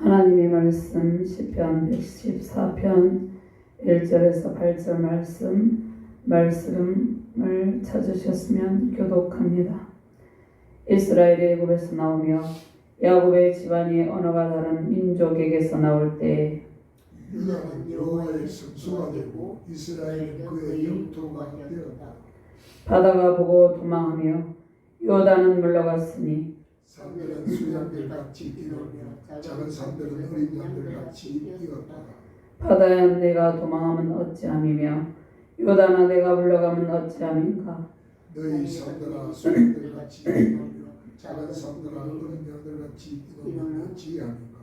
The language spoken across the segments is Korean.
하나님의 말씀 시편 114편 1절에서 8절 말씀을 찾으셨으면 교독합니다. 이스라엘이 애굽에서 나오며 야곱의 집안이 언어가 다른 민족에게서 나올 때에 유다는 여호와의 성소가 되고 이스라엘은 그의 영토가 되었다. 바다가 보고 도망하며 요단은 물러갔으니 산들은 수양들같이 뛰놀며 작은 산들은 어린 양들같이 뛰었다. 바다야 내가 도망하면 어찌함이며 요단아 내가 물러가면 어찌함인가. 너희 산들아 수양들같이 뛰놀며 작은 산들아 어린 양들같이 뛰놀며 어찌함인가.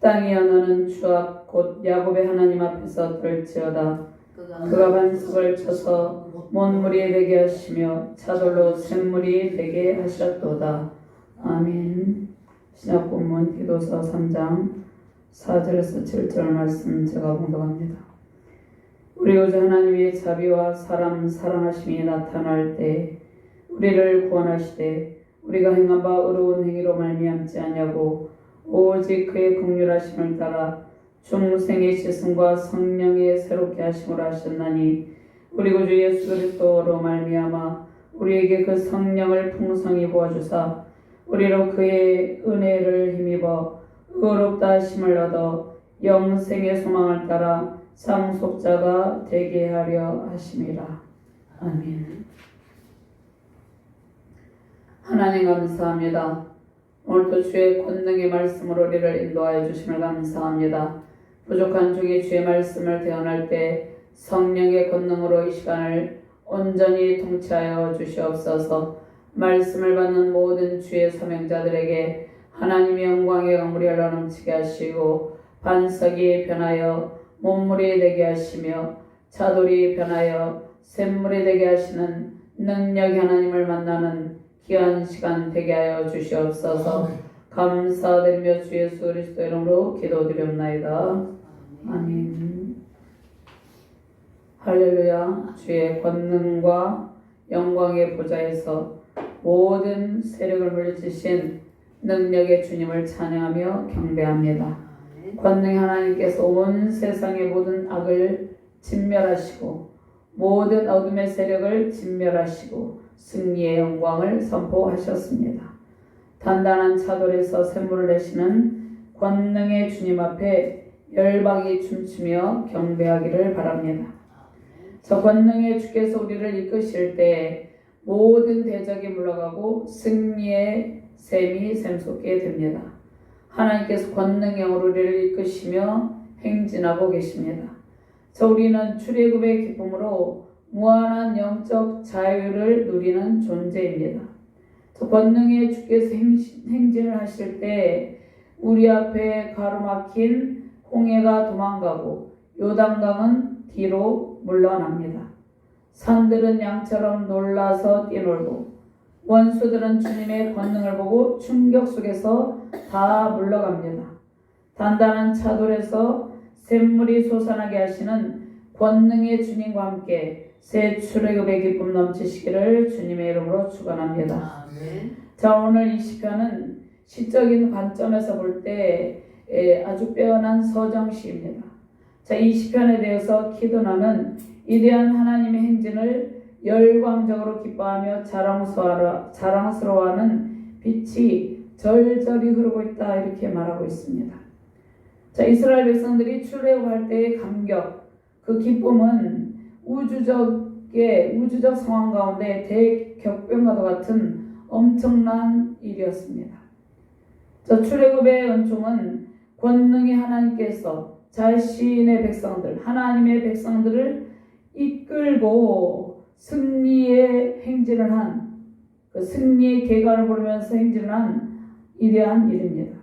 땅이여 너는 주앞 곧 야곱의 하나님 앞에서 떨지어다. 그가 반석을 쳐서 못물이 되게 하시며 차돌로 샘물이 되게 하셨도다. 아멘. 신약 본문 디도서 3장 4절에서 7절 말씀 제가 봉독합니다. 우리 구주 하나님의 자비와 사람 사랑하심이 나타날 때 우리를 구원하시되 우리가 행한 바 의로운 행위로 말미암지 아니하고 오직 그의 긍휼하심을 따라 중생의 지승과 성령의 새롭게 하심을 하셨나니 우리 구주 예수 그리스도로 말미암아 우리에게 그 성령을 풍성히 부어주사 우리로 그의 은혜를 힘입어 의롭다 하심을 얻어 영생의 소망을 따라 상속자가 되게 하려 하심이라. 아멘. 하나님 감사합니다. 오늘도 주의 권능의 말씀으로 우리를 인도하여 주심을 감사합니다. 부족한 중에 주의 말씀을 대언할 때 성령의 권능으로 이 시간을 온전히 통치하여 주시옵소서. 말씀을 받는 모든 주의 사명자들에게 하나님의 영광의 강물이 흘러넘치게 하시고 반석이 변하여 못물이 되게 하시며 차돌이 변하여 샘물이 되게 하시는 능력의 하나님을 만나는 귀한 시간 되게 하여 주시옵소서. 감사드리며 주 예수 그리스도 이름으로 기도드렸나이다. 아멘. 할렐루야. 주의 권능과 영광의 보좌에서 모든 세력을 물리치신 능력의 주님을 찬양하며 경배합니다. 권능의 하나님께서 온 세상의 모든 악을 진멸하시고 모든 어둠의 세력을 진멸하시고 승리의 영광을 선포하셨습니다. 단단한 차돌에서 샘물을 내시는 권능의 주님 앞에 열방이 춤추며 경배하기를 바랍니다. 저 권능의 주께서 우리를 이끄실 때 모든 대적이 물러가고 승리의 샘이 샘솟게 됩니다. 하나님께서 권능의 영으로 우리를 이끄시며 행진하고 계십니다. 저 우리는 출애굽의 기쁨으로 무한한 영적 자유를 누리는 존재입니다. 저 권능의 주께서 행진을 하실 때 우리 앞에 가로막힌 홍해가 도망가고 요단강은 뒤로 물러납니다. 산들은 양처럼 놀라서 뛰놀고 원수들은 주님의 권능을 보고 충격 속에서 다 물러갑니다. 단단한 차돌에서 샘물이 솟아나게 하시는 권능의 주님과 함께 새 출애굽의 기쁨 넘치시기를 주님의 이름으로 축원합니다. 자, 오늘 이 시편은 시적인 관점에서 볼 때 아주 빼어난 서정시입니다. 자, 이 시편에 대해서 기도나는 위대한 하나님의 행진을 열광적으로 기뻐하며 자랑스러워하는 빛이 절절히 흐르고 있다 이렇게 말하고 있습니다. 자, 이스라엘 백성들이 출애굽할 때의 감격, 그 기쁨은 우주적 상황 가운데 대격변과도 같은 엄청난 일이었습니다. 저 출애굽의 은총은 권능의 하나님께서 자신의 백성들, 하나님의 백성들을 이끌고 승리의 행진을 한, 그 승리의 계가를 부르면서 행진을 한 위대한 일입니다.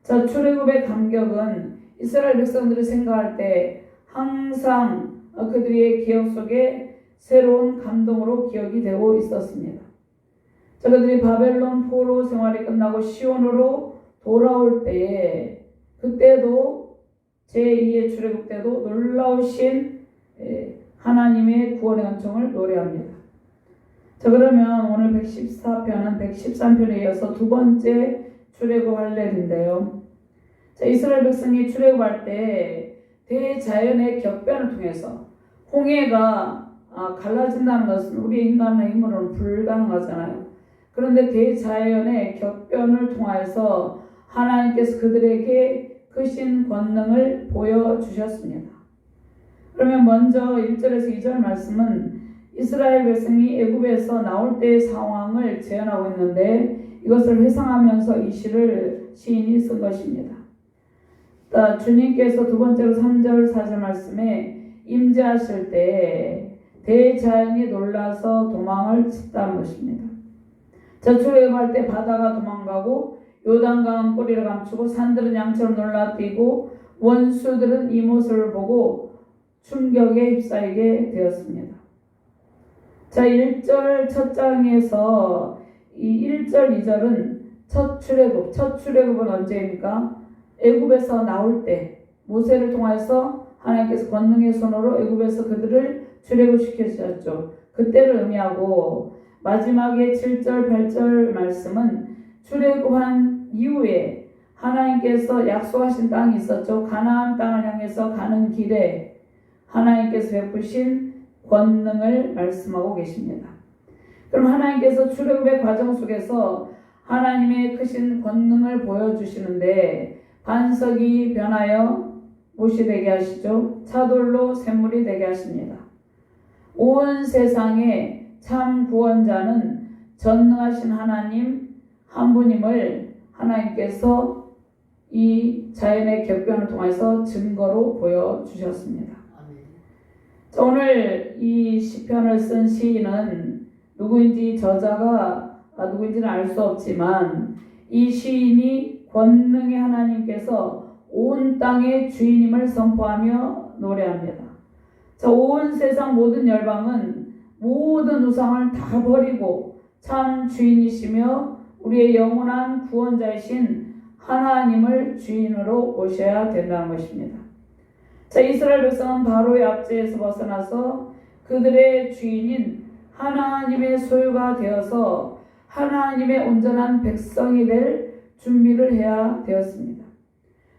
자, 출애굽의 감격은 이스라엘 백성들이 생각할 때 항상 그들의 기억 속에 새로운 감동으로 기억이 되고 있었습니다. 자, 그들이 바벨론 포로 생활이 끝나고 시온으로 돌아올 때에 그때도 제2의 출애굽 때도 놀라우신 하나님의 구원의 은총을 노래합니다. 자, 그러면 오늘 114편은 113편에 이어서 두 번째 출애굽 할례인데요. 자, 이스라엘 백성이 출애굽할 때 대자연의 격변을 통해서 홍해가 갈라진다는 것은 우리 인간의 힘으로는 불가능하잖아요. 그런데 대자연의 격변을 통하여서 하나님께서 그들에게 크신 권능을 보여주셨습니다. 그러면 먼저 1절에서 2절 말씀은 이스라엘 백성이 애굽에서 나올 때의 상황을 재현하고 있는데 이것을 회상하면서 이 시를 시인이 쓴 것입니다. 주님께서 두 번째로 3절 4절 말씀에 임재하실 때 대자연이 놀라서 도망을 쳤다는 것입니다. 자, 출애굽할 때 바다가 도망가고 요단강은 꼬리를 감추고 산들은 양처럼 놀라뛰고 원수들은 이 모습을 보고 충격에 휩싸이게 되었습니다. 자, 1절 첫 장에서 이 1절 2절은 첫 출애굽은 언제입니까? 애굽에서 나올 때 모세를 통해서 하나님께서 권능의 손으로 애굽에서 그들을 출애굽시켜 주셨죠. 그때를 의미하고 마지막에 7절 8절 말씀은 출애굽한 이후에 하나님께서 약속하신 땅이 있었죠. 가나안 땅을 향해서 가는 길에 하나님께서 베푸신 권능을 말씀하고 계십니다. 그럼 하나님께서 출애굽의 과정 속에서 하나님의 크신 권능을 보여주시는데 반석이 변하여 못이 되게 하시죠. 차돌로 샘물이 되게 하십니다. 온 세상의 참 구원자는 전능하신 하나님 한 분임을 하나님께서 이 자연의 격변을 통해서 증거로 보여주셨습니다. 자, 오늘 이 시편을 쓴 시인은 누구인지 저자가 누구인지는 알 수 없지만 이 시인이 권능의 하나님께서 온 땅의 주인임을 선포하며 노래합니다. 자, 온 세상 모든 열방은 모든 우상을 다 버리고 참 주인이시며 우리의 영원한 구원자이신 하나님을 주인으로 모셔야 된다는 것입니다. 자, 이스라엘 백성은 바로의 압제에서 벗어나서 그들의 주인인 하나님의 소유가 되어서 하나님의 온전한 백성이 될 준비를 해야 되었습니다.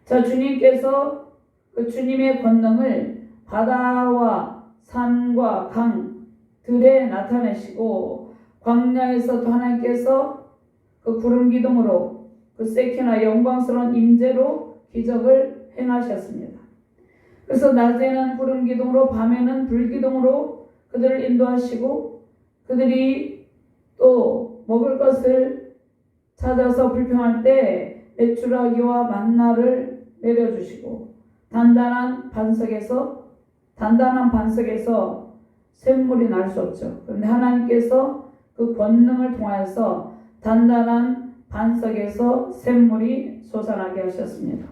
자, 주님께서 그 주님의 권능을 바다와 산과 강들에 나타내시고 광야에서도 하나님께서 그 구름 기둥으로 그 세키나 영광스러운 임재로 기적을 행하셨습니다. 그래서 낮에는 구름 기둥으로 밤에는 불 기둥으로 그들을 인도하시고 그들이 또 먹을 것을 찾아서 불평할 때 메추라기와 만나를 내려주시고 단단한 반석에서 샘물이 날 수 없죠. 그런데 하나님께서 그 권능을 통하여서 단단한 반석에서 샘물이 솟아나게 하셨습니다.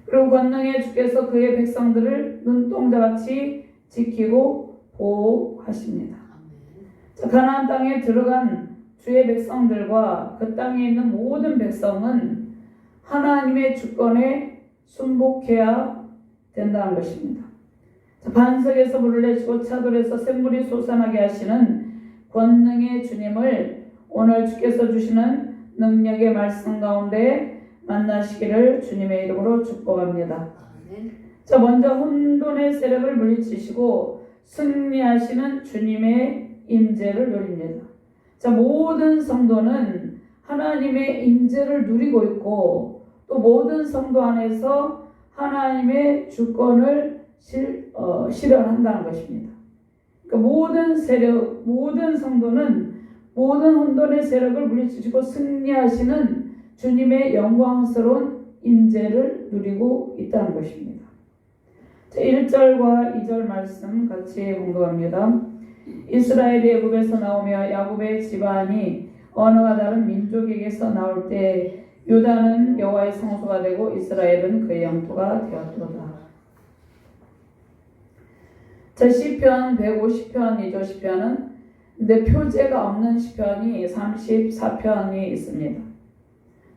그리고 권능의 주께서 그의 백성들을 눈동자같이 지키고 보호하십니다. 자, 가나안 땅에 들어간 주의 백성들과 그 땅에 있는 모든 백성은 하나님의 주권에 순복해야 된다는 것입니다. 자, 반석에서 물을 내주고 차돌에서 샘물이 솟아나게 하시는 권능의 주님을 오늘 주께서 주시는 능력의 말씀 가운데 만나시기를 주님의 이름으로 축복합니다. 자, 먼저 혼돈의 세력을 물리치시고 승리하시는 주님의 임재를 누립니다. 자, 모든 성도는 하나님의 임재를 누리고 있고 또 모든 성도 안에서 하나님의 주권을 실현한다는 것입니다. 그러니까 모든 세력, 모든 성도는 모든 혼돈의 세력을 물리치시고 승리하시는 주님의 영광스러운 임재를 누리고 있다는 것입니다. 자, 1절과 2절 말씀 같이 공부합니다. 이스라엘이 애굽에서 나오며 야곱의 집안이 언어가 다른 민족에게서 나올 때 유다는 여호와의 성소가 되고 이스라엘은 그의 영토가 되었도다. 자, 시편 150편이죠. 시편은 근데 표제가 없는 시편이 34편이 있습니다.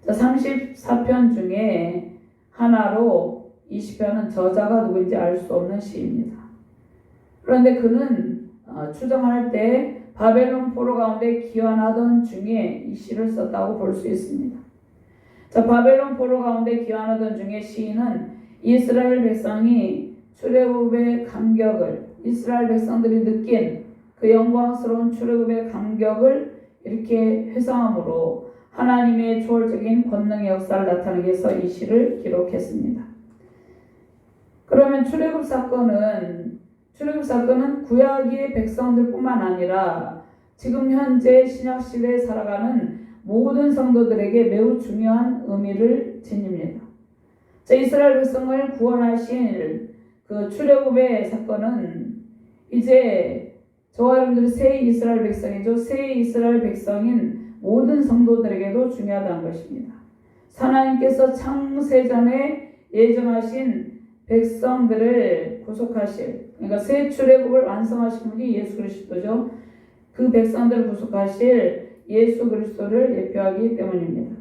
자, 34편 중에 하나로 이 시편은 저자가 누구인지 알 수 없는 시입니다. 그런데 그는 추정할 때 바벨론 포로 가운데 기원하던 중에 이 시를 썼다고 볼 수 있습니다. 자, 바벨론 포로 가운데 귀환하던 중에 시인은 이스라엘 백성이 출애굽의 감격을, 이스라엘 백성들이 느낀 그 영광스러운 출애굽의 감격을 이렇게 회상함으로 하나님의 초월적인 권능의 역사를 나타내기 위해서 이 시를 기록했습니다. 그러면 출애굽 사건은 구약의 백성들뿐만 아니라 지금 현재 신약 시대에 살아가는 모든 성도들에게 매우 중요한 의미를 지닙니다. 자, 이스라엘 백성을 구원하신 그 출애굽의 사건은 이제 저와 여러분들이 새 이스라엘 백성이죠. 새 이스라엘 백성인 모든 성도들에게도 중요하다는 것입니다. 하나님께서 창세전에 예정하신 백성들을 구속하실, 그러니까 새 출애굽을 완성하신 분이 예수 그리스도죠. 그 백성들을 구속하실 예수 그리스도를 예표하기 때문입니다.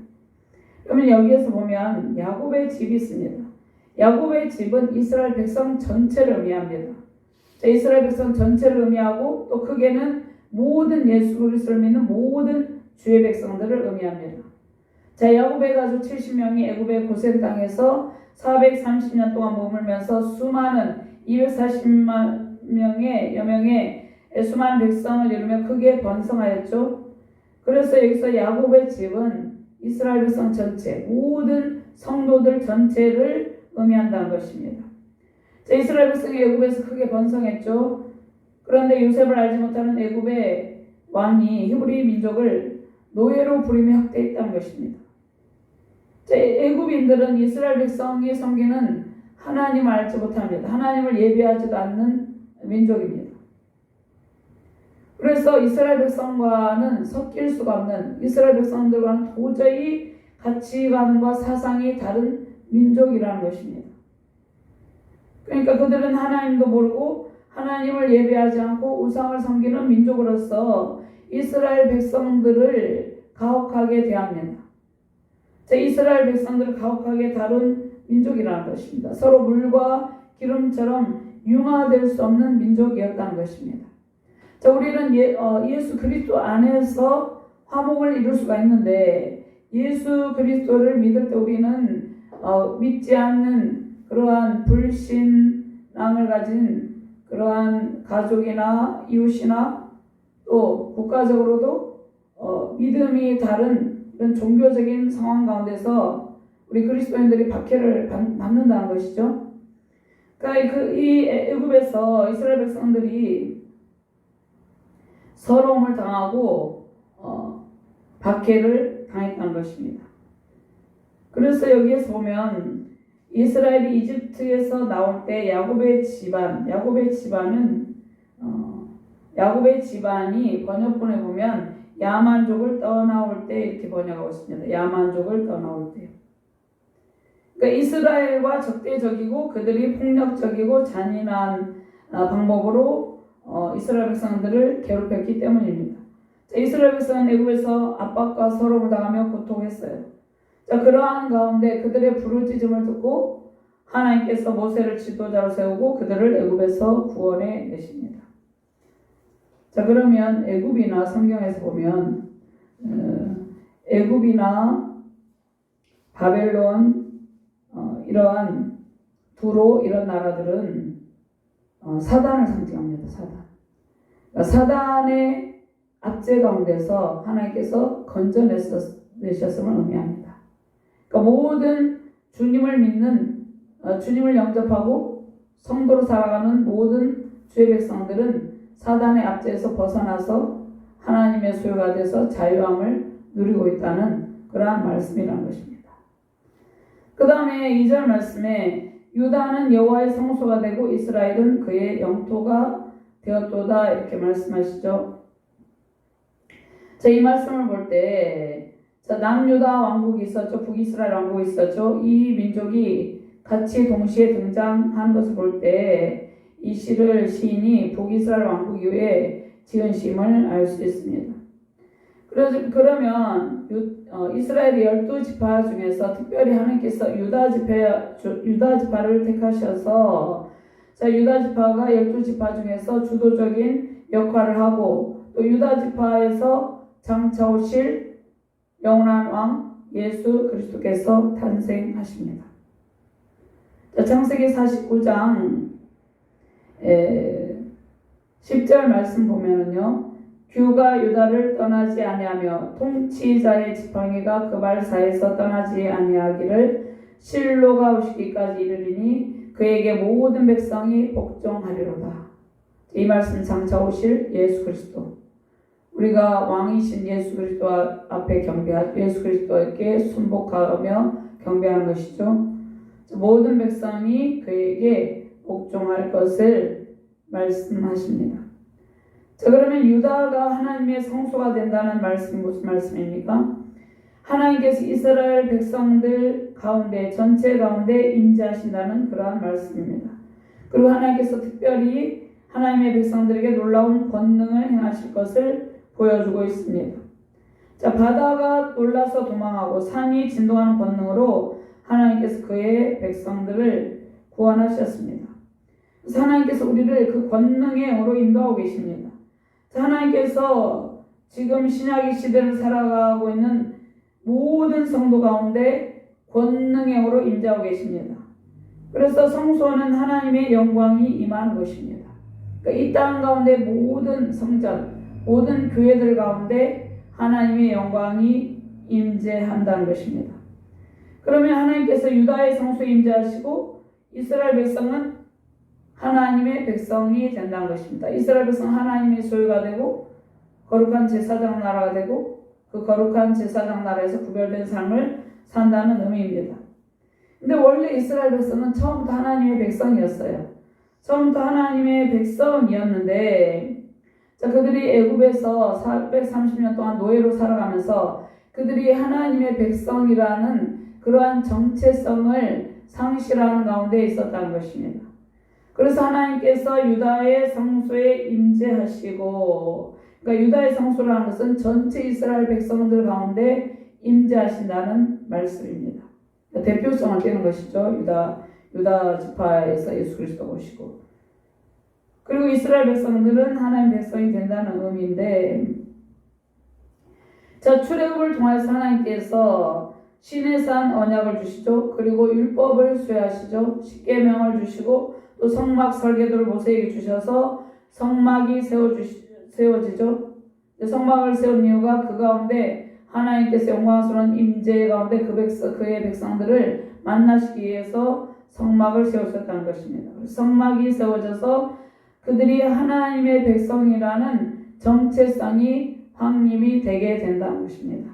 그러면 여기에서 보면 야곱의 집이 있습니다. 야곱의 집은 이스라엘 백성 전체를 의미합니다. 자, 이스라엘 백성 전체를 의미하고 또 크게는 모든 예수 그리스도를 믿는 모든 주의 백성들을 의미합니다. 자, 야곱의 가족 70명이 애굽의 고센 땅에서 430년 동안 머물면서 수많은 240만 명의 수많은 백성을 이루며 크게 번성하였죠. 그래서 여기서 야곱의 집은 이스라엘 백성 전체, 모든 성도들 전체를 의미한다는 것입니다. 자, 이스라엘 백성이 애굽에서 크게 번성했죠. 그런데 요셉을 알지 못하는 애굽의 왕이 히브리 민족을 노예로 부리며 학대했다는 것입니다. 자, 애굽인들은 이스라엘 백성이 섬기는 하나님을 알지 못합니다. 하나님을 예배하지도 않는 민족입니다. 그래서 이스라엘 백성과는 섞일 수가 없는, 이스라엘 백성들과는 도저히 가치관과 사상이 다른 민족이라는 것입니다. 그러니까 그들은 하나님도 모르고 하나님을 예배하지 않고 우상을 섬기는 민족으로서 이스라엘 백성들을 가혹하게 대합니다. 자, 이스라엘 백성들을 가혹하게 다룬 민족이라는 것입니다. 서로 물과 기름처럼 융화될 수 없는 민족이었다는 것입니다. 자, 우리는 예수 그리스도 안에서 화목을 이룰 수가 있는데 예수 그리스도를 믿을 때 우리는 믿지 않는 그러한 불신앙을 가진 그러한 가족이나 이웃이나 또 국가적으로도 믿음이 다른 이런 종교적인 상황 가운데서 우리 그리스도인들이 박해를 받는다는 것이죠. 그러니까 이 애굽에서 이스라엘 백성들이 서러움을 당하고 박해를 당했다는 것입니다. 그래서 여기에서 보면 이스라엘이 이집트에서 나올 때 야곱의 집안이 번역본에 보면 야만족을 떠나올 때 이렇게 번역하고 있습니다. 야만족을 떠나올 때. 그러니까 이스라엘과 적대적이고 그들이 폭력적이고 잔인한 방법으로 이스라엘 백성들을 괴롭혔기 때문입니다. 자, 이스라엘 백성은 애굽에서 압박과 서러움을 당하며 고통했어요. 자, 그러한 가운데 그들의 부르짖음을 듣고 하나님께서 모세를 지도자로 세우고 그들을 애굽에서 구원해 내십니다. 자, 그러면 애굽이나 성경에서 보면 애굽이나 바벨론 이러한 두로 이런 나라들은 사단을 상징합니다. 그러니까 사단의 압제 가운데서 하나님께서 건져내셨음을 의미합니다. 그러니까 모든 주님을 믿는 주님을 영접하고 성도로 살아가는 모든 주의 백성들은 사단의 압제에서 벗어나서 하나님의 소유가 돼서 자유함을 누리고 있다는 그러한 말씀이라는 것입니다. 그 다음에 2절 말씀에 유다는 여호와의 성소가 되고 이스라엘은 그의 영토가 되었도다 이렇게 말씀하시죠. 자, 이 말씀을 볼 때 남유다 왕국이 있었죠. 북이스라엘 왕국이 있었죠. 이 민족이 같이 동시에 등장한 것을 볼 때 이 시를 시인이 북이스라엘 왕국 이후에 지은 시임을 알 수 있습니다. 그러면 이스라엘의 12지파 중에서 특별히 하나님께서 유다 지파를 택하셔서 유다 지파가 12지파 중에서 주도적인 역할을 하고 또 유다 지파에서 장차 오실 영원한 왕 예수 그리스도께서 탄생하십니다. 자, 창세기 49장 10절 말씀 보면은요. 규가 유다를 떠나지 아니하며 통치자의 지팡이가 그 발 사이에서 떠나지 아니하기를 실로가 오시기까지 이르리니 그에게 모든 백성이 복종하리로다. 이 말씀 장차 오실 예수 그리스도, 우리가 왕이신 예수 그리스도 앞에 예수 그리스도에게 순복하며 경배하는 것이죠. 모든 백성이 그에게 복종할 것을 말씀하십니다. 자, 그러면 유다가 하나님의 성소가 된다는 말씀 무슨 말씀입니까? 하나님께서 이스라엘 백성들 가운데 전체 가운데 임재하신다는 그러한 말씀입니다. 그리고 하나님께서 특별히 하나님의 백성들에게 놀라운 권능을 행하실 것을 보여주고 있습니다. 자, 바다가 놀라서 도망하고 산이 진동하는 권능으로 하나님께서 그의 백성들을 구원하셨습니다. 그래서 하나님께서 우리를 그 권능의 영으로 인도하고 계십니다. 자, 하나님께서 지금 신약의 시대를 살아가고 있는 모든 성도 가운데 권능의 영으로 임재하고 계십니다. 그래서 성소는 하나님의 영광이 임하는 것입니다. 그러니까 이 땅 가운데 모든 성전, 모든 교회들 가운데 하나님의 영광이 임재한다는 것입니다. 그러면 하나님께서 유다의 성소에 임재하시고 이스라엘 백성은 하나님의 백성이 된다는 것입니다. 이스라엘 백성은 하나님의 소유가 되고 거룩한 제사장 나라가 되고 그 거룩한 제사장 나라에서 구별된 삶을 산다는 의미입니다. 근데 원래 이스라엘 백성은 처음부터 하나님의 백성이었어요. 처음부터 하나님의 백성이었는데, 자, 그들이 애굽에서 430년 동안 노예로 살아가면서 그들이 하나님의 백성이라는 그러한 정체성을 상실하는 가운데 있었다는 것입니다. 그래서 하나님께서 유다의 성소에 임재하시고, 그러니까 유다의 성소라는 것은 전체 이스라엘 백성들 가운데 임재하신다는 말씀입니다. 대표성을 띠는 것이죠. 유다 지파에서 예수 그리스도가 오시고, 그리고 이스라엘 백성들은 하나님 백성이 된다는 의미인데, 자, 출애굽을 통해서 하나님께서 시내산 언약을 주시죠. 그리고 율법을 수여하시죠. 십계명을 주시고 또 성막 설계도를 모세에게 주셔서 성막이 세워지죠. 성막을 세운 이유가 그 가운데 하나님께서 영광스러운 임재 가운데 그의 백성들을 만나시기 위해서 성막을 세우셨다는 것입니다. 성막이 세워져서 그들이 하나님의 백성이라는 정체성이 확립이 되게 된다는 것입니다.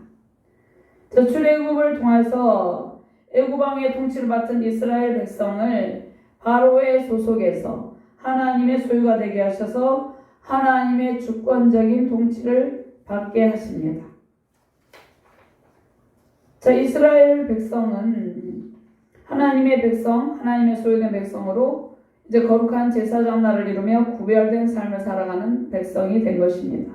저 출애굽을 통해서 애굽 왕의 통치를 맡은 이스라엘 백성을 바로의 소속에서 하나님의 소유가 되게 하셔서 하나님의 주권적인 통치를 받게 하십니다. 자, 이스라엘 백성은 하나님의 백성, 하나님의 소유된 백성으로 이제 거룩한 제사장 나라를 이루며 구별된 삶을 살아가는 백성이 된 것입니다.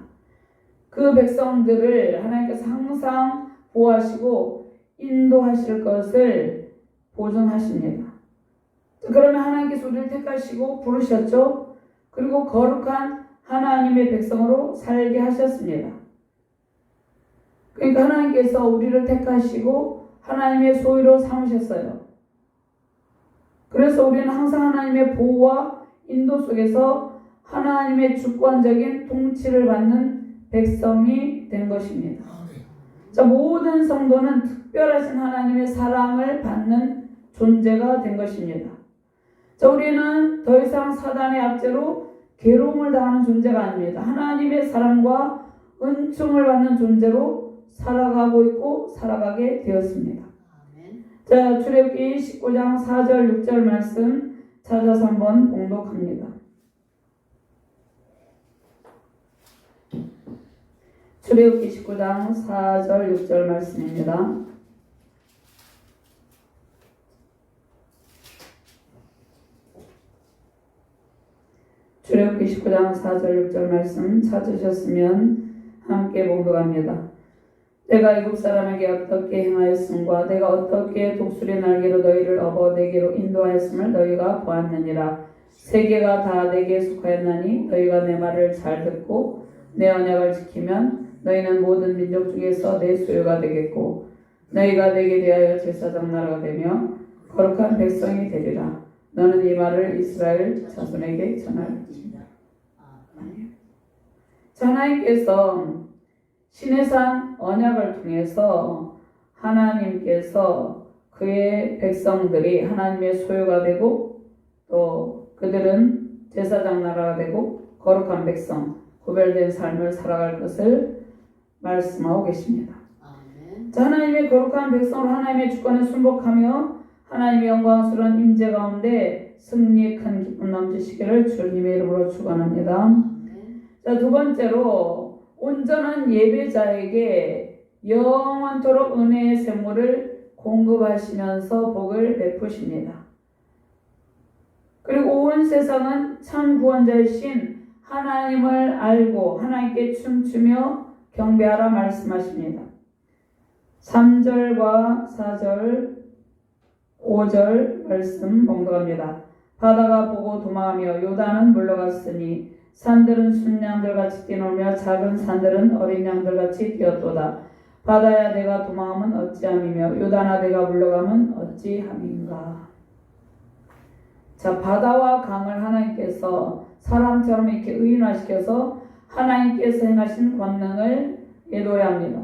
그 백성들을 하나님께서 항상 보호하시고 인도하실 것을 보증하십니다. 그러면 하나님께서 우리를 택하시고 부르셨죠. 그리고 거룩한 하나님의 백성으로 살게 하셨습니다. 그러니까 하나님께서 우리를 택하시고 하나님의 소유로 삼으셨어요. 그래서 우리는 항상 하나님의 보호와 인도 속에서 하나님의 주권적인 통치를 받는 백성이 된 것입니다. 자, 모든 성도는 특별하신 하나님의 사랑을 받는 존재가 된 것입니다. 자, 우리는 더 이상 사단의 압제로 괴로움을 당하는 존재가 아닙니다. 하나님의 사랑과 은총을 받는 존재로 살아가고 있고 살아가게 되었습니다. 자, 출애굽기 19장 4절 6절 말씀 찾아서 한번 봉독합니다. 출애굽기 19장 4절 6절 말씀입니다. 출애굽기 19장 4절 6절 말씀 찾으셨으면 함께 봉독합니다. 내가 애굽 사람에게 어떻게 행하였음과 내가 어떻게 독수리 날개로 너희를 업어 내게로 인도하였음을 너희가 보았느니라. 세계가 다 내게 속하였나니 너희가 내 말을 잘 듣고 내 언약을 지키면 너희는 모든 민족 중에서 내 소유가 되겠고 너희가 내게 대하여 제사장 나라가 되며 거룩한 백성이 되리라. 너는 이 말을 이스라엘 자손에게 전할지니라. 하나님께서 시내산 언약을 통해서 하나님께서 그의 백성들이 하나님의 소유가 되고 또 그들은 제사장 나라가 되고 거룩한 백성, 구별된 삶을 살아갈 것을 말씀하고 계십니다. 자, 하나님의 거룩한 백성으로 하나님의 주권에 순복하며 하나님의 영광스러운 임재 가운데 승리의 큰 기쁨 넘치시기를 주님의 이름으로 축원합니다. 자, 두 번째로 온전한 예배자에게 영원토록 은혜의 샘물을 공급하시면서 복을 베푸십니다. 그리고 온 세상은 참 구원자이신 하나님을 알고 하나님께 춤추며 경배하라 말씀하십니다. 3절과 4절, 5절 말씀 봉독합니다. 바다가 보고 도망하며 요단은 물러갔으니 산들은 순양들같이 뛰놀며 작은 산들은 어린 양들같이 뛰었도다. 바다야 내가 도망하면 어찌함이며 요단아 내가 물러가면 어찌함인가. 자, 바다와 강을 하나님께서 사람처럼 이렇게 의인화시켜서 하나님께서 행하신 권능을 예도합니다.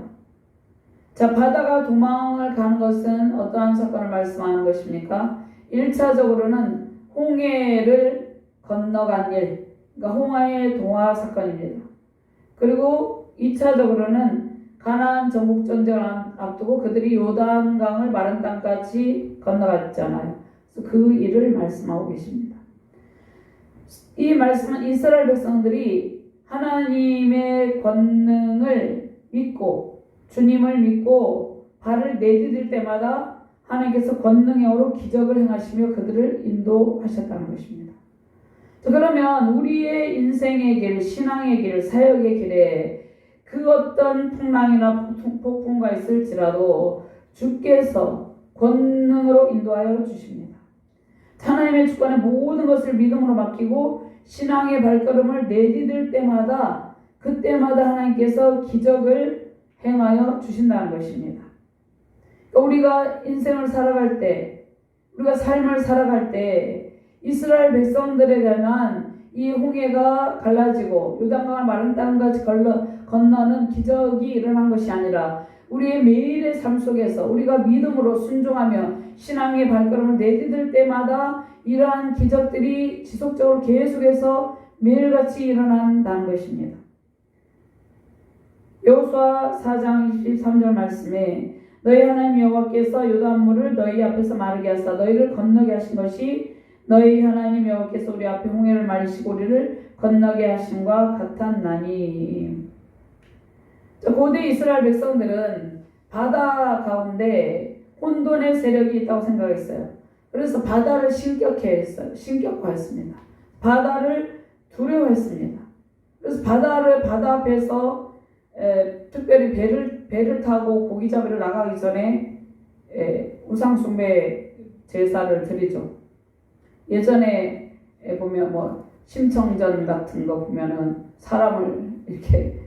자, 바다가 도망을 가는 것은 어떠한 사건을 말씀하는 것입니까? 1차적으로는 홍해를 건너간 일, 그러니까 홍해의 동화 사건입니다. 그리고 2차적으로는 가나안 정복 전쟁을 앞두고 그들이 요단강을 마른 땅까지 건너갔잖아요. 그래서 그 일을 말씀하고 계십니다. 이 말씀은 이스라엘 백성들이 하나님의 권능을 믿고 주님을 믿고 발을 내디딜 때마다 하나님께서 권능의 어로 기적을 행하시며 그들을 인도하셨다는 것입니다. 그러면 우리의 인생의 길, 신앙의 길, 사역의 길에 그 어떤 풍랑이나 폭풍과 있을지라도 주께서 권능으로 인도하여 주십니다. 하나님의 주권에 모든 것을 믿음으로 맡기고 신앙의 발걸음을 내디딜 때마다 그때마다 하나님께서 기적을 행하여 주신다는 것입니다. 우리가 인생을 살아갈 때, 우리가 삶을 살아갈 때 이스라엘 백성들에게만 이 홍해가 갈라지고 요단강을 마른 땅같이 건너는 기적이 일어난 것이 아니라 우리의 매일의 삶 속에서 우리가 믿음으로 순종하며 신앙의 발걸음을 내디딜 때마다 이러한 기적들이 지속적으로 계속해서 매일같이 일어난다는 것입니다. 여호수아 4장 23절 말씀에 너희 하나님 여호와께서 요단물을 너희 앞에서 마르게 하사 너희를 건너게 하신 것이 너희 하나님 여호와께서 우리 앞에 홍해를 말리시고 우리를 건너게 하심과 같았나니. 고대 이스라엘 백성들은 바다 가운데 혼돈의 세력이 있다고 생각했어요. 그래서 바다를 신격화했습니다. 바다를 두려워했습니다. 그래서 바다 앞에서 특별히 배를 타고 고기 잡으러 나가기 전에 우상숭배 제사를 드리죠. 예전에 보면 심청전 같은 거 보면은 사람을 이렇게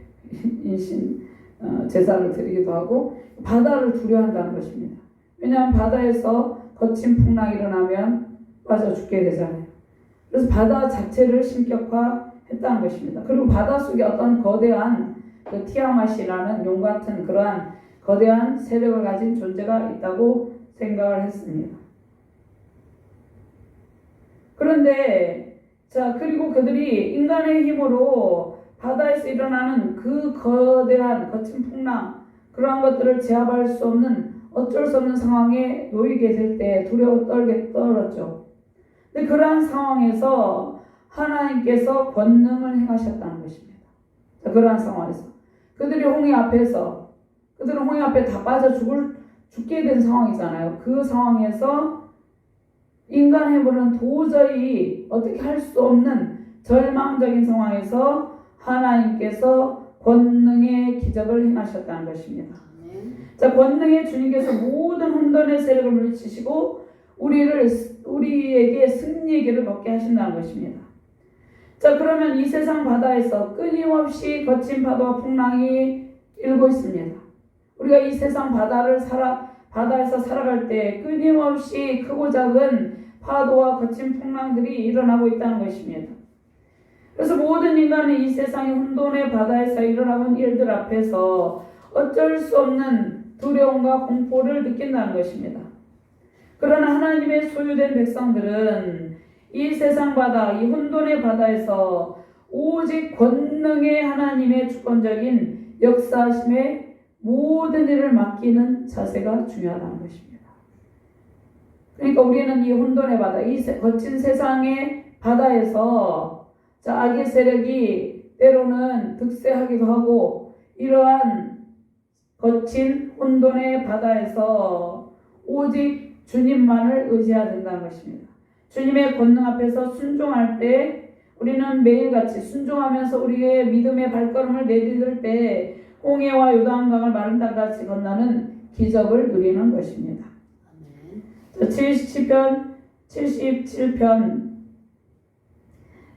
제사를 드리기도 하고 바다를 두려워한다는 것입니다. 왜냐하면 바다에서 거친 풍랑이 일어나면 빠져 죽게 되잖아요. 그래서 바다 자체를 신격화했다는 것입니다. 그리고 바다 속에 어떤 거대한 티아맛이라는 용 같은 그러한 거대한 세력을 가진 존재가 있다고 생각을 했습니다. 그런데 그리고 그들이 인간의 힘으로 바다에서 일어나는 그 거대한 거친 풍랑 그러한 것들을 제압할 수 없는 어쩔 수 없는 상황에 놓이게 될 때 두려워 떨었죠. 근데 그러한 상황에서 하나님께서 권능을 행하셨다는 것입니다. 그러한 상황에서 그들은 홍해 앞에 다 빠져 죽게 된 상황이잖아요. 그 상황에서 인간 힘으로는 도저히 어떻게 할 수 없는 절망적인 상황에서 하나님께서 권능의 기적을 행하셨다는 것입니다. 권능의 주님께서 모든 혼돈의 세력을 물리치시고 우리에게 승리의 길을 걷게 하신다는 것입니다. 그러면 이 세상 바다에서 끊임없이 거친 파도와 풍랑이 일고 있습니다. 우리가 이 세상 바다를 바다에서 살아갈 때 끊임없이 크고 작은 파도와 거친 풍랑들이 일어나고 있다는 것입니다. 그래서 모든 인간은 이 세상의 혼돈의 바다에서 일어나는 일들 앞에서 어쩔 수 없는 두려움과 공포를 느낀다는 것입니다. 그러나 하나님의 소유된 백성들은 이 세상 바다, 이 혼돈의 바다에서 오직 권능의 하나님의 주권적인 역사하심에 모든 일을 맡기는 자세가 중요하다는 것입니다. 그러니까 우리는 이 혼돈의 바다, 이 거친 세상의 바다에서 악의 세력이 때로는 득세하기도 하고 이러한 거친 혼돈의 바다에서 오직 주님만을 의지해야 된다는 것입니다. 주님의 권능 앞에서 순종할 때 우리는 매일같이 순종하면서 우리의 믿음의 발걸음을 내딛을 때 홍해와 요단강을 마른 땅같이 건너는 기적을 누리는 것입니다. 77편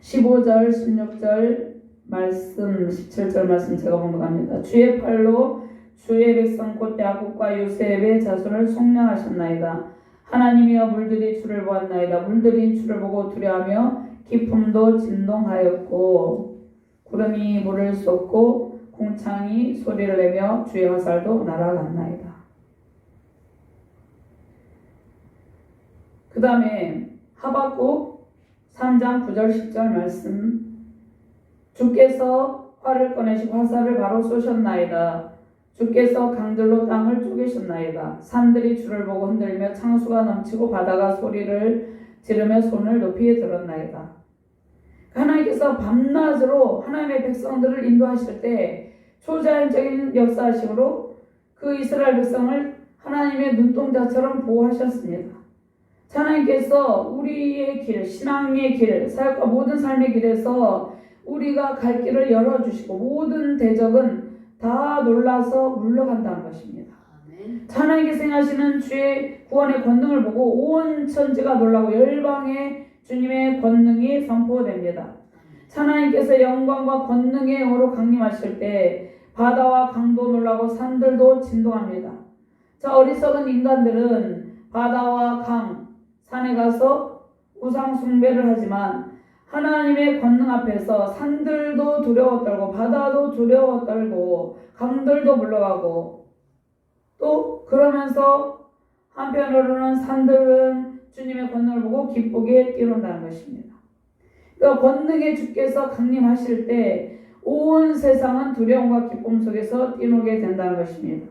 15절 16절 말씀 17절 말씀 제가 공부합니다. 주의 팔로 주의 백성 곧 야곱과 요셉의 자손을 속량하셨나이다. 하나님이여 물들이 주를 보았나이다. 물들이 주를 보고 두려워하며 기품도 진동하였고 구름이 물을 쏟고 공창이 소리를 내며 주의 화살도 날아갔나이다. 그 다음에 하박국 3장 9절 10절 말씀 주께서 활을 꺼내시고 화살을 바로 쏘셨나이다. 주께서 강들로 땅을 쪼개셨나이다. 산들이 주를 보고 흔들며 창수가 넘치고 바다가 소리를 지르며 손을 높이 들었나이다. 하나님께서 밤낮으로 하나님의 백성들을 인도하실 때 초자연적인 역사식으로 그 이스라엘 백성을 하나님의 눈동자처럼 보호하셨습니다. 하나님께서 우리의 길, 신앙의 길, 사역과 모든 삶의 길에서 우리가 갈 길을 열어주시고 모든 대적은 다 놀라서 물러간다는 것입니다. 하나님께서 행하시는 주의 구원의 권능을 보고 온 천지가 놀라고 열방에 주님의 권능이 선포됩니다. 하나님께서 영광과 권능의 영으로 강림하실 때 바다와 강도 놀라고 산들도 진동합니다. 어리석은 인간들은 바다와 강, 산에 가서 우상 숭배를 하지만 하나님의 권능 앞에서 산들도 두려워 떨고 바다도 두려워 떨고 강들도 물러가고 또 그러면서 한편으로는 산들은 주님의 권능을 보고 기쁘게 뛰어온다는 것입니다. 그러니까 권능의 주께서 강림하실 때 온 세상은 두려움과 기쁨 속에서 뛰노게 된다는 것입니다.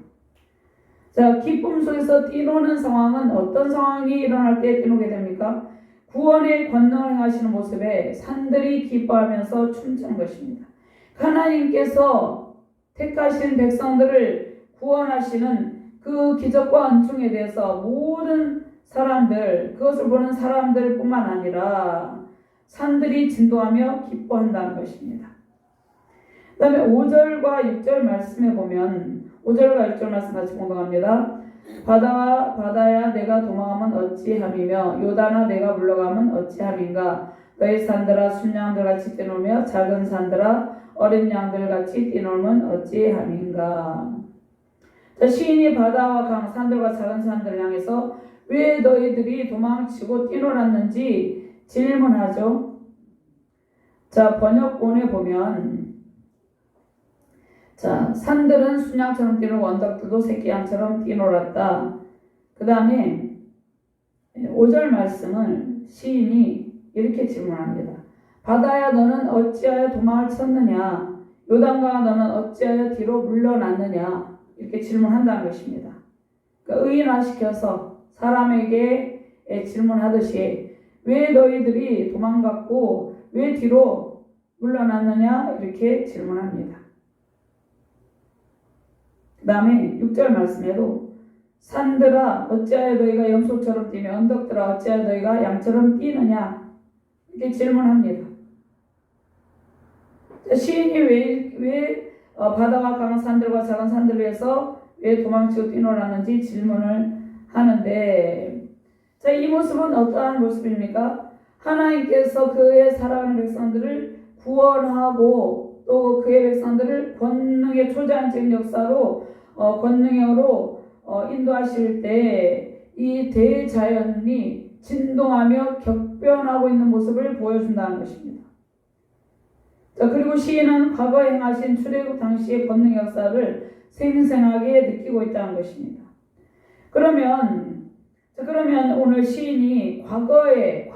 기쁨 속에서 뛰노는 상황은 어떤 상황이 일어날 때 뛰노게 됩니까? 구원의 권능을 행하시는 모습에 산들이 기뻐하면서 춤추는 것입니다. 하나님께서 택하신 백성들을 구원하시는 그 기적과 은총에 대해서 모든 사람들, 그것을 보는 사람들 뿐만 아니라 산들이 진동하며 기뻐한다는 것입니다. 그 다음에 5절과 6절 말씀에 보면 5절과 6절 말씀 같이 공독합니다. 바다야 내가 도망하면 어찌함이며 요단아 내가 물러가면 어찌함인가. 너희 산들아 순양들같이 뛰놀며 작은 산들아 어린 양들같이 뛰놀면 어찌함인가. 시인이 바다와 강, 산들과 작은 산들을 향해서 왜 너희들이 도망치고 뛰놀았는지 질문하죠. 번역본에 보면 산들은 순양처럼 뛰놀고 언덕들도 새끼양처럼 뛰놀았다. 그 다음에 5절 말씀을 시인이 이렇게 질문합니다. 바다야 너는 어찌하여 도망을 쳤느냐. 요단강아 너는 어찌하여 뒤로 물러났느냐. 이렇게 질문한다는 것입니다. 그러니까 의인화시켜서 사람에게 질문하듯이 왜 너희들이 도망갔고 왜 뒤로 물러났느냐 이렇게 질문합니다. 그 다음에 6절 말씀에도 산들아 어찌하여 너희가 염소처럼 뛰며 언덕들아 어찌하여 너희가 양처럼 뛰느냐 이렇게 질문합니다. 시인이 왜 바다와 강한 산들과 작은 산들 위해서 왜 도망치고 뛰놀았는지 질문을 하는데 이 모습은 어떠한 모습입니까? 하나님께서 그의 사랑하는 백성들을 구원하고 또 그의 백성들을 권능의 초자연적인 역사로 권능으로 인도하실 때 이 대자연이 진동하며 격변하고 있는 모습을 보여준다는 것입니다. 자, 그리고 시인은 과거에 행하신 출애굽 당시의 권능 역사를 생생하게 느끼고 있다는 것입니다. 그러면 오늘 시인이 과거에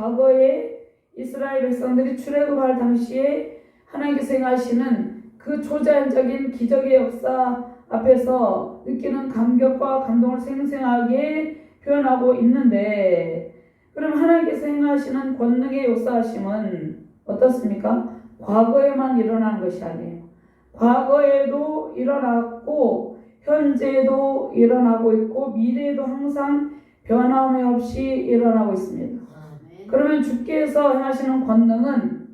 이스라엘 백성들이 출애굽할 당시에 하나님께서 행하시는 그 초자연적인 기적의 역사 앞에서 느끼는 감격과 감동을 생생하게 표현하고 있는데, 그럼 하나님께서 행하시는 권능의 역사하심은 어떻습니까? 과거에만 일어난 것이 아니에요. 과거에도 일어났고 현재도 일어나고 있고 미래에도 항상 변함이 없이 일어나고 있습니다. 그러면 주께서 행하시는 권능은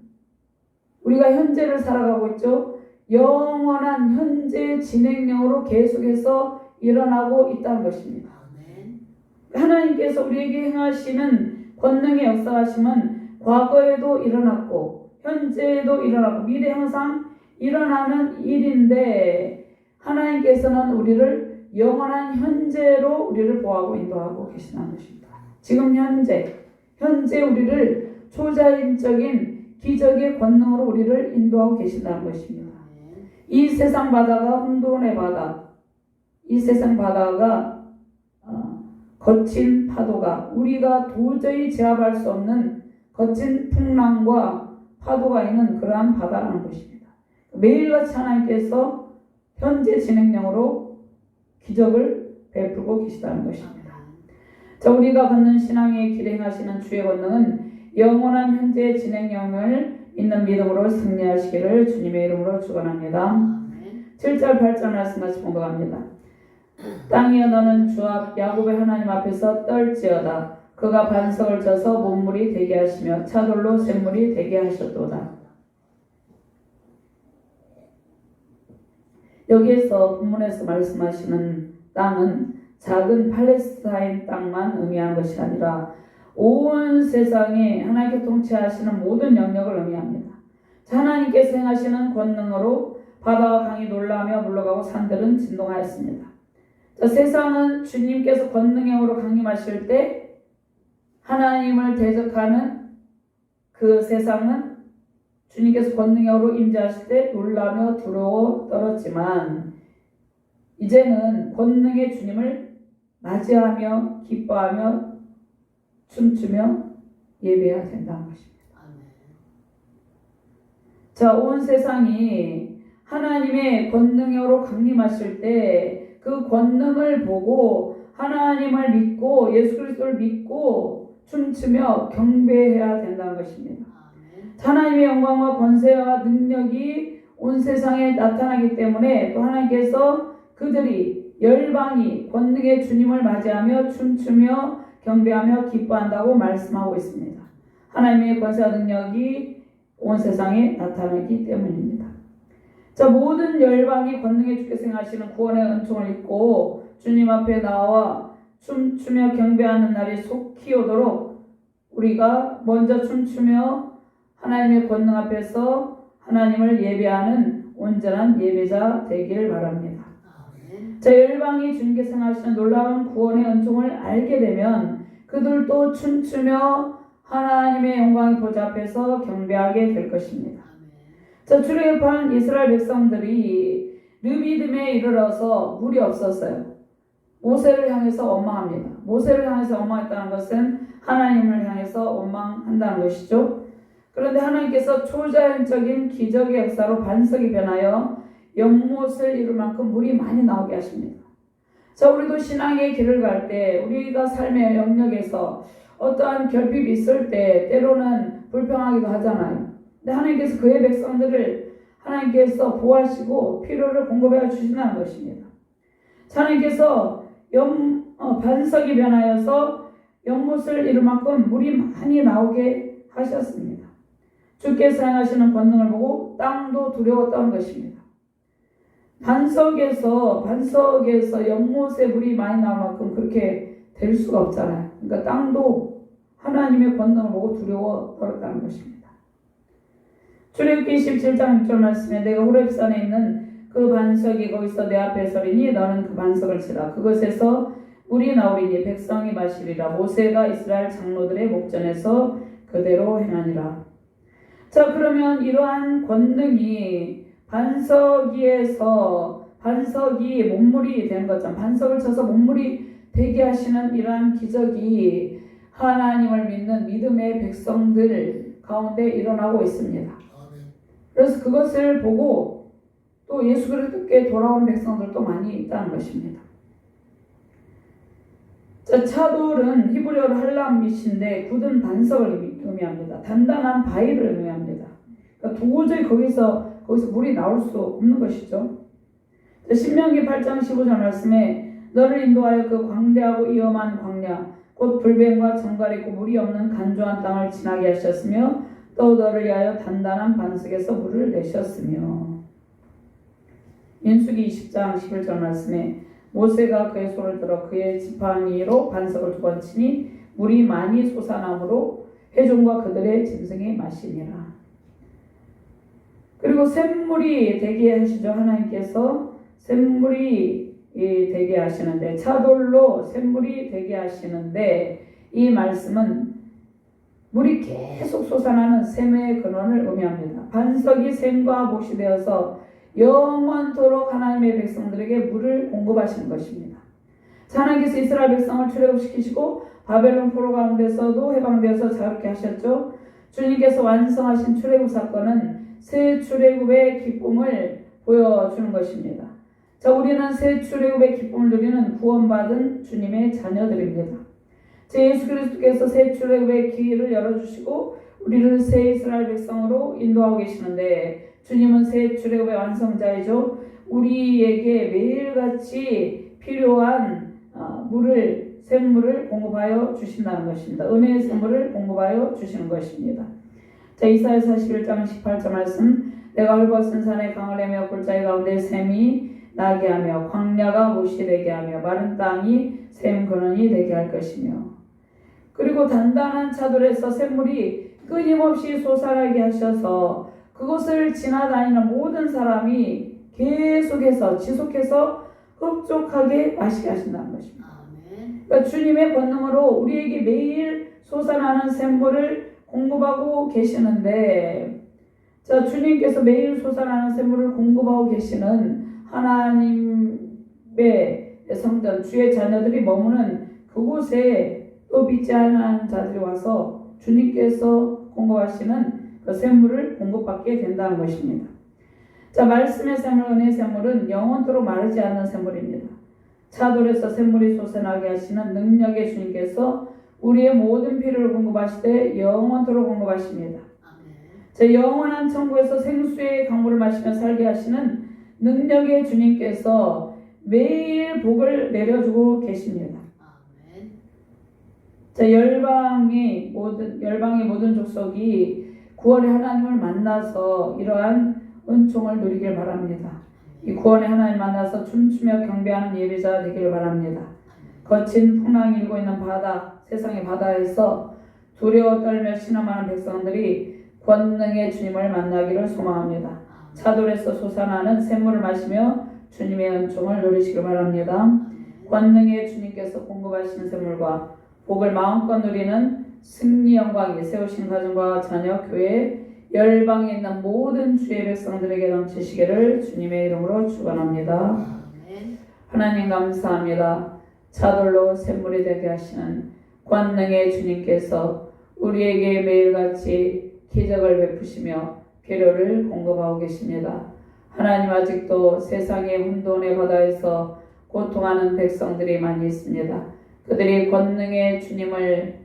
우리가 현재를 살아가고 있죠. 영원한 현재 진행형으로 계속해서 일어나고 있다는 것입니다. 하나님께서 우리에게 행하시는 권능의 역사하심은 과거에도 일어났고 현재에도 일어나고 미래 항상 일어나는 일인데, 하나님께서는 우리를 영원한 현재로 우리를 보호하고 인도하고 계시다는 것입니다. 지금 현재 우리를 초자연적인 기적의 권능으로 우리를 인도하고 계신다는 것입니다. 이 세상 바다가 혼돈의 바다, 이 세상 바다가 거친 파도가, 우리가 도저히 제압할 수 없는 거친 풍랑과 파도가 있는 그러한 바다라는 것입니다. 매일같이 하나님께서 현재 진행형으로 기적을 베풀고 계시다는 것입니다. 자, 우리가 걷는 신앙의 길 행하시는 주의 권능은 영원한 현재 진행형을 있는 믿음으로 승리하시기를 주님의 이름으로 축원합니다. 7절 8절 말씀 같이 봉독합니다. 땅이여 너는 주 앞 야곱의 하나님 앞에서 떨지어다. 그가 반석을 쳐서 mon물이 되게 하시며 차돌로 샘물이 되게 하셨도다. 여기에서 본문에서 말씀하시는 땅은 작은 팔레스타인 땅만 의미하는 것이 아니라 온 세상에 하나님께 통치하시는 모든 영역을 의미합니다. 하나님께서 행하시는 권능으로 바다와 강이 놀라며 물러가고 산들은 진동하였습니다. 자, 세상은 주님께서 권능형으로 강림하실 때 하나님을 대적하는 그 세상은 주님께서 권능형으로 임재하실 때 놀라며 두려워 떨었지만, 이제는 권능의 주님을 맞이하며 기뻐하며 춤추며 예배해야 된다는 것입니다. 자, 온 세상이 하나님의 권능으로 강림하실 때 그 권능을 보고 하나님을 믿고 예수 그리스도를 믿고 춤추며 경배해야 된다는 것입니다. 하나님의 영광과 권세와 능력이 온 세상에 나타나기 때문에 또 하나님께서 그들이 열방이 권능의 주님을 맞이하며 춤추며 경배하며 기뻐한다고 말씀하고 있습니다. 하나님의 권세와 능력이 온 세상에 나타나기 때문입니다. 자, 모든 열방이 권능의 주께서 행하시는 구원의 은총을 입고 주님 앞에 나와 춤추며 경배하는 날이 속히 오도록 우리가 먼저 춤추며 하나님의 권능 앞에서 하나님을 예배하는 온전한 예배자 되기를 바랍니다. 자, 열방이 주님께서 행하시는 놀라운 구원의 은총을 알게 되면 그들도 춤추며 하나님의 영광의 보좌 앞에서 경배하게 될 것입니다. 자, 출애굽한 이스라엘 백성들이 르비딤에 이르러서 물이 없었어요. 모세를 향해서 원망합니다. 모세를 향해서 원망했다는 것은 하나님을 향해서 원망한다는 것이죠. 그런데 하나님께서 초자연적인 기적의 역사로 반석이 변하여 연못을 이룰 만큼 물이 많이 나오게 하십니다. 자, 우리도 신앙의 길을 갈 때 우리가 삶의 영역에서 어떠한 결핍이 있을 때 때로는 불평하기도 하잖아요. 근데 하나님께서 그의 백성들을 하나님께서 보호하시고 필요를 공급해 주신다는 것입니다. 하나님께서 반석이 변하여서 연못을 이룰 만큼 물이 많이 나오게 하셨습니다. 주께서 행하시는 권능을 보고 땅도 두려웠던 것입니다. 반석에서 연못에 물이 많이 나올 만큼 그렇게 될 수가 없잖아요. 그러니까 땅도 하나님의 권능을 보고 두려워 떨었다는 것입니다. 출애굽기 17장 6절 말씀에 내가 호렙산에 있는 그 반석이 거기서 내 앞에 서리니 너는 그 반석을 치라. 그것에서 물이 나오리니 백성이 마시리라. 모세가 이스라엘 장로들의 목전에서 그대로 행하니라. 자, 그러면 이러한 권능이 반석이에서 반석이 몸물이 되는 것처럼 반석을 쳐서 몸물이 되게 하시는 이러한 기적이 하나님을 믿는 믿음의 백성들 가운데 일어나고 있습니다. 그래서 그것을 보고 또 예수 그리스도께 돌아오는 백성들도 많이 있다는 것입니다. 자, 차돌은 히브리어로 할람mit인데 굳은 반석을 의미합니다. 단단한 바위를 의미합니다. 그러니까 도저히 거기서 물이 나올 수 없는 것이죠. 자, 신명기 8장 15절 말씀에 너를 인도하여 그 광대하고 위험한 광야 곧 불뱀과 정갈이 있고 물이 없는 간조한 땅을 지나게 하셨으며 또 너를 위하여 단단한 반석에서 물을 내셨으며. 민수기 20장 11절 말씀에 모세가 그의 손을 들어 그의 지팡이로 반석을 2번 치니 물이 많이 솟아나므로 회중과 그들의 짐승이 마시니라. 그리고 샘물이 되게 하시죠. 하나님께서 샘물이 되게 하시는데 차돌로 샘물이 되게 하시는데 이 말씀은 물이 계속 솟아나는 샘의 근원을 의미합니다. 반석이 샘과 못이 되어서 영원토록 하나님의 백성들에게 물을 공급하시는 것입니다. 하나님께서 이스라엘 백성을 출애굽시키시고 바벨론 포로 가운데서도 해방되어서 자유롭게 하셨죠. 주님께서 완성하신 출애굽 사건은 새 출애굽의 기쁨을 보여주는 것입니다. 자, 우리는 새 출애굽의 기쁨을 누리는 구원받은 주님의 자녀들입니다. 제 예수 그리스도께서 새 출애굽의 길을 열어주시고 우리를 새 이스라엘 백성으로 인도하고 계시는데 주님은 새 출애굽의 완성자이죠. 우리에게 매일같이 필요한 샘물을 공급하여 주신다는 것입니다. 은혜의 샘물을 공급하여 주시는 것입니다. 자, 이사야 41장 18절 말씀 내가 헐벗은 산에 강을 내며 골짜기 가운데 샘이 나게 하며 광야가 못이 되게 하며 마른 땅이 샘 근원이 되게 할 것이며. 그리고 단단한 차돌에서 샘물이 끊임없이 솟아나게 하셔서 그곳을 지나다니는 모든 사람이 계속해서 지속해서 흡족하게 마시게 하신다는 것입니다. 그러니까 주님의 권능으로 우리에게 매일 솟아나는 샘물을 공급하고 계시는데, 자, 주님께서 매일 솟아나는 샘물을 공급하고 계시는 하나님의 성전, 주의 자녀들이 머무는 그곳에 또 믿지 않은 자들이 와서 주님께서 공급하시는 그 샘물을 공급받게 된다는 것입니다. 자, 말씀의 샘물, 은혜의 샘물은 영원토록 마르지 않는 샘물입니다. 차돌에서 샘물이 솟아나게 하시는 능력의 주님께서 우리의 모든 필요를 공급하시되 영원토록 공급하십니다. 자, 영원한 천국에서 생수의 강물을 마시며 살게 하시는 능력의 주님께서 매일 복을 내려주고 계십니다. 자, 열방의 모든 족속이 구원의 하나님을 만나서 이러한 은총을 누리길 바랍니다. 이 구원의 하나님 만나서 춤추며 경배하는 예배자 되길 바랍니다. 거친 풍랑이 일고 있는 바다, 세상의 바다에서 두려워 떨며 신음하는 백성들이 권능의 주님을 만나기를 소망합니다. 차돌에서 솟아나는 샘물을 마시며 주님의 은총을 누리시길 바랍니다. 권능의 주님께서 공급하시는 샘물과 복을 마음껏 누리는 승리 영광이 세우신 가정과 자녀, 교회, 열방에 있는 모든 주의 백성들에게 넘치시기를 주님의 이름으로 축원합니다. 하나님 감사합니다. 차돌로 샘물이 되게 하시는 권능의 주님께서 우리에게 매일같이 기적을 베푸시며 필요를 공급하고 계십니다. 하나님, 아직도 세상의 혼돈의 바다에서 고통하는 백성들이 많이 있습니다. 그들이 권능의 주님을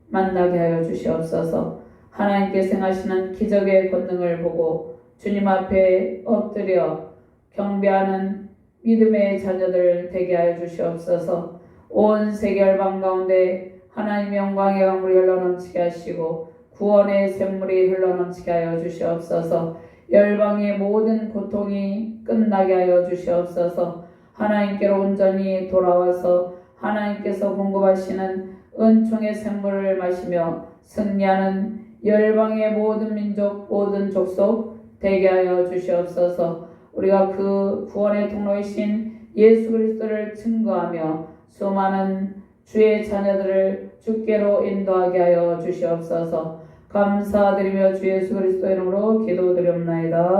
만나게 하여 주시옵소서. 하나님께서 행하시는 기적의 권능을 보고 주님 앞에 엎드려 경배하는 믿음의 자녀들 되게 하여 주시옵소서. 온 세계 열방 가운데 하나님의 영광의 강물이 흘러넘치게 하시고 구원의 샘물이 흘러넘치게 하여 주시옵소서. 열방의 모든 고통이 끝나게 하여 주시옵소서. 하나님께로 온전히 돌아와서 하나님께서 공급하시는 은총의 샘물을 마시며 승리하는 열방의 모든 민족, 모든 족속 되게 하여 주시옵소서. 우리가 그 구원의 통로이신 예수 그리스도를 증거하며 수많은 주의 자녀들을 주께로 인도하게 하여 주시옵소서. 감사드리며 주 예수 그리스도 이름으로 기도드리옵나이다.